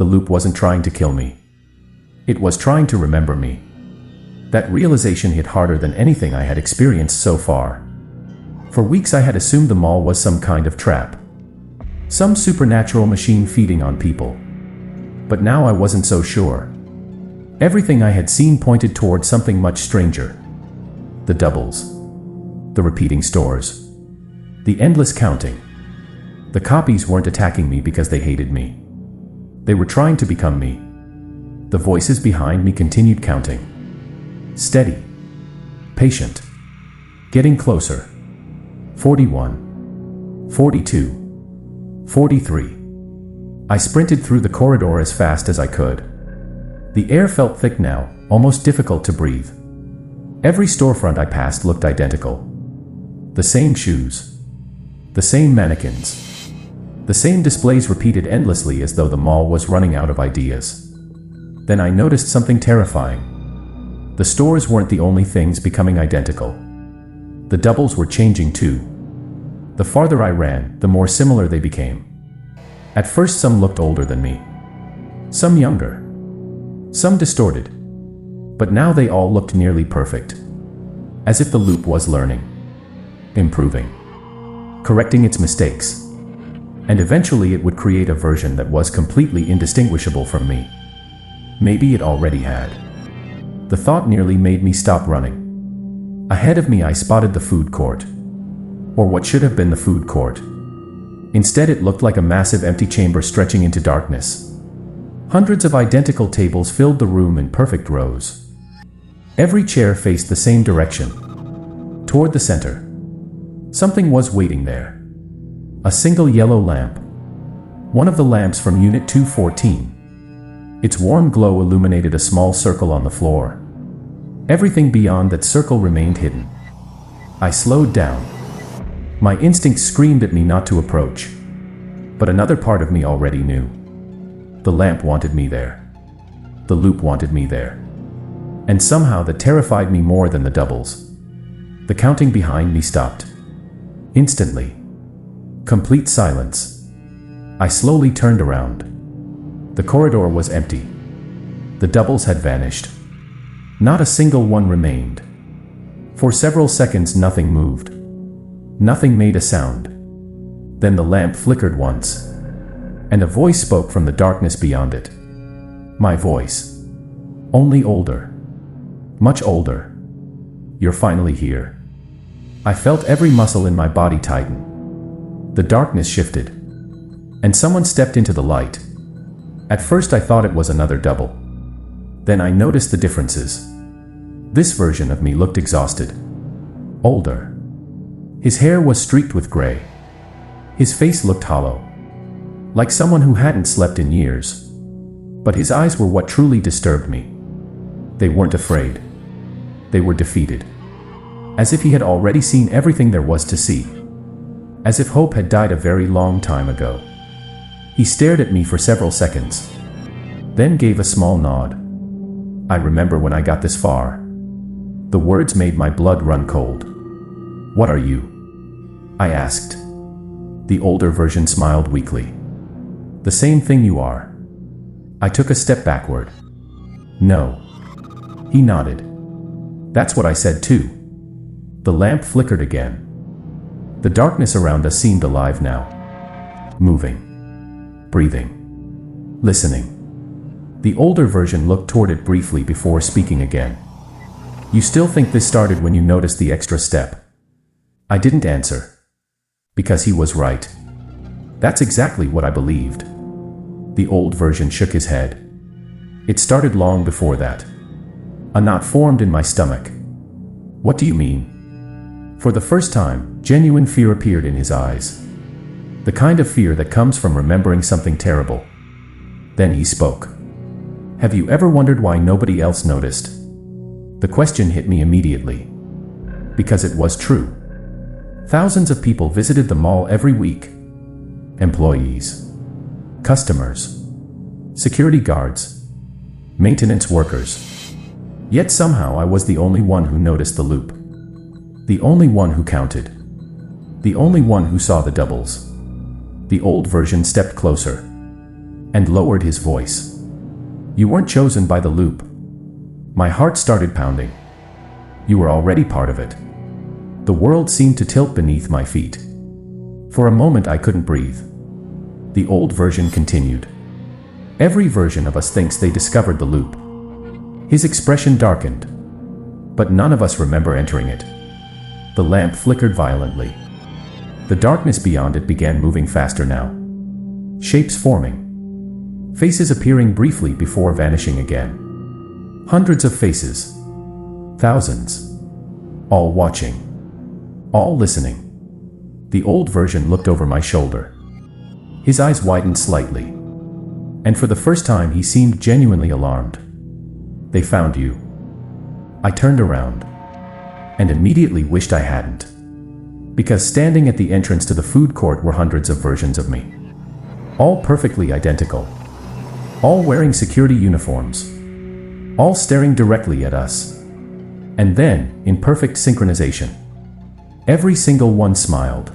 The loop wasn't trying to kill me. It was trying to remember me. That realization hit harder than anything I had experienced so far. For weeks I had assumed the mall was some kind of trap. Some supernatural machine feeding on people. But now I wasn't so sure. Everything I had seen pointed toward something much stranger. The doubles. The repeating stores. The endless counting. The copies weren't attacking me because they hated me. They were trying to become me. The voices behind me continued counting. Steady. Patient. Getting closer. 41. 42. 43. I sprinted through the corridor as fast as I could. The air felt thick now, almost difficult to breathe. Every storefront I passed looked identical. The same shoes. The same mannequins. The same displays repeated endlessly as though the mall was running out of ideas. Then I noticed something terrifying. The stores weren't the only things becoming identical. The doubles were changing too. The farther I ran, the more similar they became. At first some looked older than me. Some younger. Some distorted. But now they all looked nearly perfect. As if the loop was learning. Improving. Correcting its mistakes. And eventually it would create a version that was completely indistinguishable from me. Maybe it already had. The thought nearly made me stop running. Ahead of me I spotted the food court. Or what should have been the food court. Instead it looked like a massive empty chamber stretching into darkness. Hundreds of identical tables filled the room in perfect rows. Every chair faced the same direction. Toward the center. Something was waiting there. A single yellow lamp. One of the lamps from Unit 214. Its warm glow illuminated a small circle on the floor. Everything beyond that circle remained hidden. I slowed down. My instincts screamed at me not to approach. But another part of me already knew. The lamp wanted me there. The loop wanted me there. And somehow that terrified me more than the doubles. The counting behind me stopped. Instantly. Complete silence. I slowly turned around. The corridor was empty. The doubles had vanished. Not a single one remained. For several seconds nothing moved. Nothing made a sound. Then the lamp flickered once. And a voice spoke from the darkness beyond it. My voice. Only older. Much older. You're finally here. I felt every muscle in my body tighten. The darkness shifted. And someone stepped into the light. At first I thought it was another double. Then I noticed the differences. This version of me looked exhausted. Older. His hair was streaked with gray. His face looked hollow. Like someone who hadn't slept in years. But his eyes were what truly disturbed me. They weren't afraid. They were defeated. As if he had already seen everything there was to see. As if hope had died a very long time ago. He stared at me for several seconds. Then gave a small nod. I remember when I got this far. The words made my blood run cold. What are you? I asked. The older version smiled weakly. The same thing you are. I took a step backward. No. He nodded. That's what I said too. The lamp flickered again. The darkness around us seemed alive now. Moving. Breathing. Listening. The older version looked toward it briefly before speaking again. You still think this started when you noticed the extra step? I didn't answer. Because he was right. That's exactly what I believed. The old version shook his head. It started long before that. A knot formed in my stomach. What do you mean? For the first time, genuine fear appeared in his eyes. The kind of fear that comes from remembering something terrible. Then he spoke. Have you ever wondered why nobody else noticed? The question hit me immediately. Because it was true. Thousands of people visited the mall every week. Employees. Customers. Security guards. Maintenance workers. Yet somehow I was the only one who noticed the loop. The only one who counted. The only one who saw the doubles. The old version stepped closer. and lowered his voice. "You weren't chosen by the loop." My heart started pounding. "You were already part of it." The world seemed to tilt beneath my feet. For a moment I couldn't breathe. The old version continued. "Every version of us thinks they discovered the loop." His expression darkened. "But none of us remember entering it." The lamp flickered violently. The darkness beyond it began moving faster now. Shapes forming. Faces appearing briefly before vanishing again. Hundreds of faces. Thousands. All watching. All listening. The old version looked over my shoulder. His eyes widened slightly. And for the first time he seemed genuinely alarmed. "They found you." I turned around. And immediately wished I hadn't. Because standing at the entrance to the food court were hundreds of versions of me. All perfectly identical. All wearing security uniforms. All staring directly at us. And then, in perfect synchronization, every single one smiled.